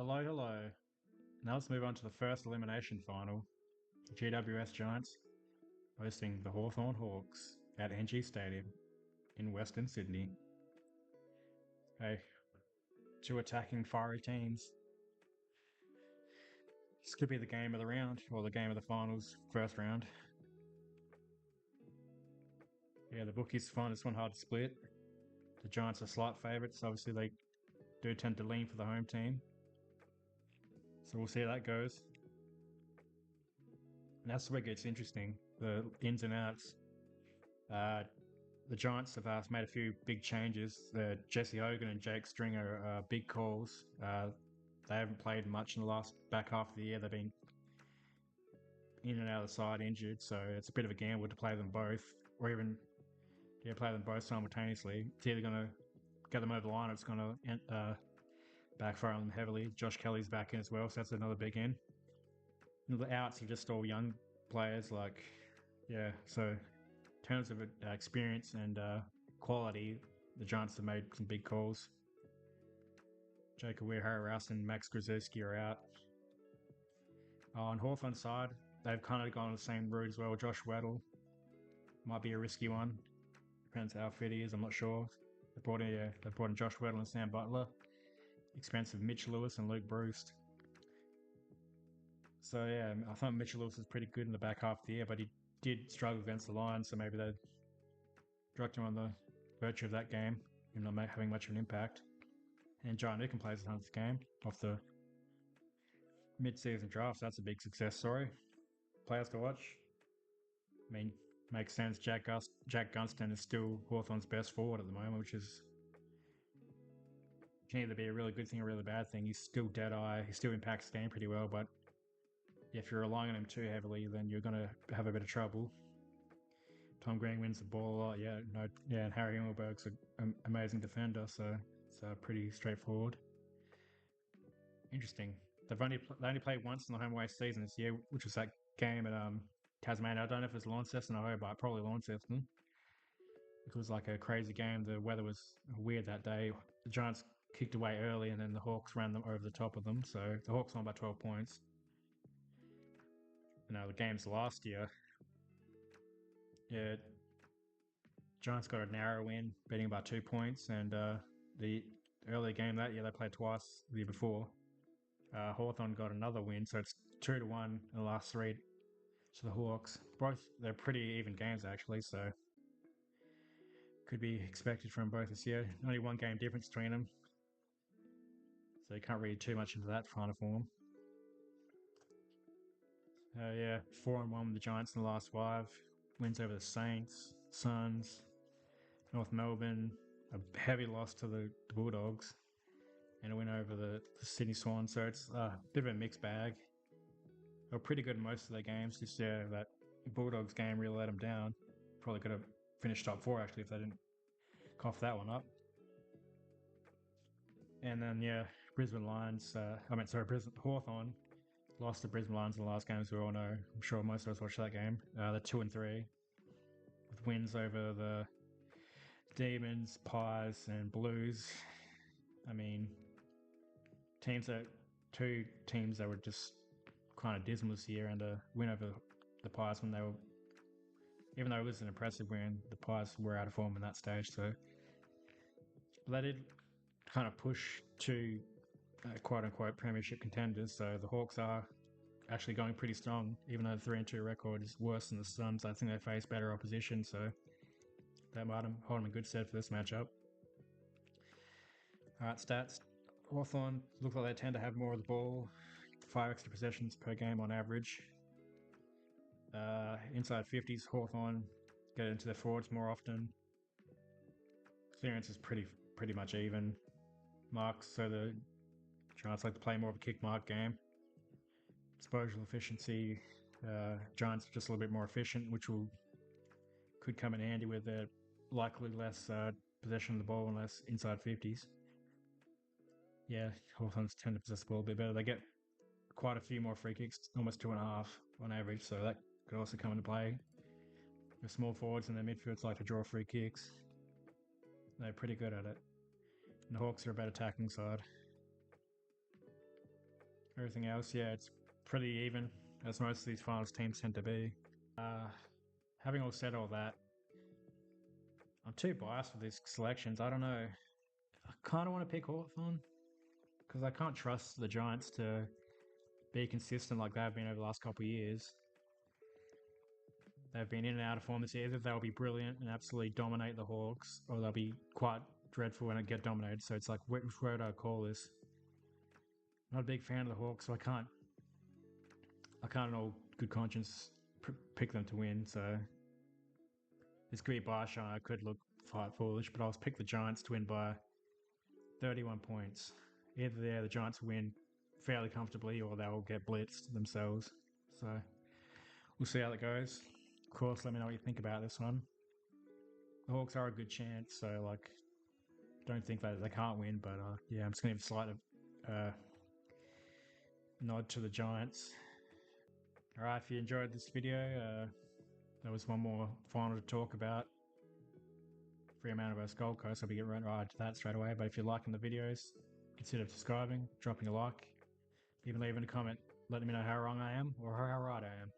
Hello, hello. Now let's move on to the first elimination final. GWS Giants hosting the Hawthorn Hawks at NG Stadium in Western Sydney. Hey, two attacking fiery teams. This could be the game of the round, or the game of the finals, first round. Yeah, the bookies find this one hard to split. The Giants are slight favourites, obviously they do tend to lean for the home team. So we'll see how that goes. And that's where it gets interesting, the ins and outs. The Giants have made a few big changes. Jesse Hogan and Jake Stringer are big calls. They haven't played much in the last back half of the year. They've been in and out of the side injured, so it's a bit of a gamble to play them both, or even play them both simultaneously. It's either going to get them over the line or it's going to backfire on them heavily. Josh Kelly's back in as well, so that's another big in. And the outs are just all young players, so in terms of experience and quality, the Giants have made some big calls. Jacob Weir-Harris and Max Grzelski are out. On Hawthorn's side, they've kind of gone the same route as well. Josh Weddle might be a risky one. Depends how fit he is, I'm not sure. They brought in Josh Weddle and Sam Butler. Expensive Mitch Lewis and Luke Bruce. So yeah, I thought Mitchell Lewis was pretty good in the back half of the year, but he did struggle against the Lions, so maybe they drugged him on the virtue of that game, not having much of an impact. And John Nicken plays a 100th game off the mid-season draft, so that's a big success story. Players to watch. I mean, makes sense. Jack Gunston is still Hawthorn's best forward at the moment, which can either be a really good thing or a really bad thing. He's still dead-eye. He still impacts the game pretty well, but if you're relying on him too heavily, then you're going to have a bit of trouble. Tom Green wins the ball a lot. And Harry Himmelberg's an amazing defender, so it's pretty straightforward. Interesting. They only played once in the home away season this year, which was that game at Tasmania. I don't know if it was Launceston or Hobart, probably Launceston. It was like a crazy game. The weather was weird that day. The Giants kicked away early, and then the Hawks ran them over the top of them. So the Hawks won by 12 points. The games last year, Giants got a narrow win, beating by 2 points, and the earlier game that year they played twice the year before. Hawthorn got another win, so it's 2-1 in the last three to the Hawks. They're pretty even games actually, so could be expected from both this year. Only one game difference between them, so you can't read too much into that final form. 4-1 with the Giants in the last 5. Wins over the Saints, Suns, North Melbourne, a heavy loss to the Bulldogs, and a win over the Sydney Swans. So it's a bit of a mixed bag. They were pretty good in most of their games. Just that Bulldogs game really let them down. Probably could have finished top 4 actually if they didn't cough that one up. And then Brisbane Lions. Hawthorn lost to Brisbane Lions in the last game, as we all know. I'm sure most of us watched that game. They're 2-3 with wins over the Demons, Pies, and Blues. I mean, two teams that were just kind of dismal this year, and a win over the Pies even though it was an impressive win, the Pies were out of form in that stage. So they did kind of push to quote unquote premiership contenders. So the Hawks are actually going pretty strong, even though the 3-2 record is worse than the Suns. I think they face better opposition, so that might hold them in good stead for this matchup. Alright, stats. Hawthorn look like they tend to have more of the ball, 5 extra possessions per game on average. Inside 50s, Hawthorn get into their forwards more often. Clearance is pretty much even. Marks, so the Giants like to play more of a kick mark game. Disposal efficiency, Giants are just a little bit more efficient, which could come in handy with their likely less possession of the ball and less inside 50s. Hawthorns tend to possess the ball a bit better. They get quite a few more free kicks, almost 2.5 on average, so that could also come into play. The small forwards and their midfields like to draw free kicks. They're pretty good at it. And the Hawks are a better attacking side. Everything else, yeah, it's pretty even, as most of these finals teams tend to be. Having all said all that, I'm too biased with these selections. I don't know. I kind of want to pick Hawthorn because I can't trust the Giants to be consistent like they've been over the last couple of years. They've been in and out of form this year. Either they'll be brilliant and absolutely dominate the Hawks, or they'll be quite dreadful and get dominated. So it's like, which way do I call this? I'm not a big fan of the Hawks, so I can't in all good conscience pick them to win. So this could be bias. I could look quite foolish, but I'll pick the Giants to win by 31 points. Either the Giants win fairly comfortably, or they'll get blitzed themselves. So we'll see how that goes. Of course, let me know what you think about this one. The Hawks are a good chance, so like, don't think that they can't win, but yeah, I'm just gonna give a slight nod to the Giants. All right, if you enjoyed this video, there was one more final to talk about. Fremantle vs Gold Coast. I'll be getting right to that straight away. But if you're liking the videos, consider subscribing, dropping a like, even leaving a comment, letting me know how wrong I am or how right I am.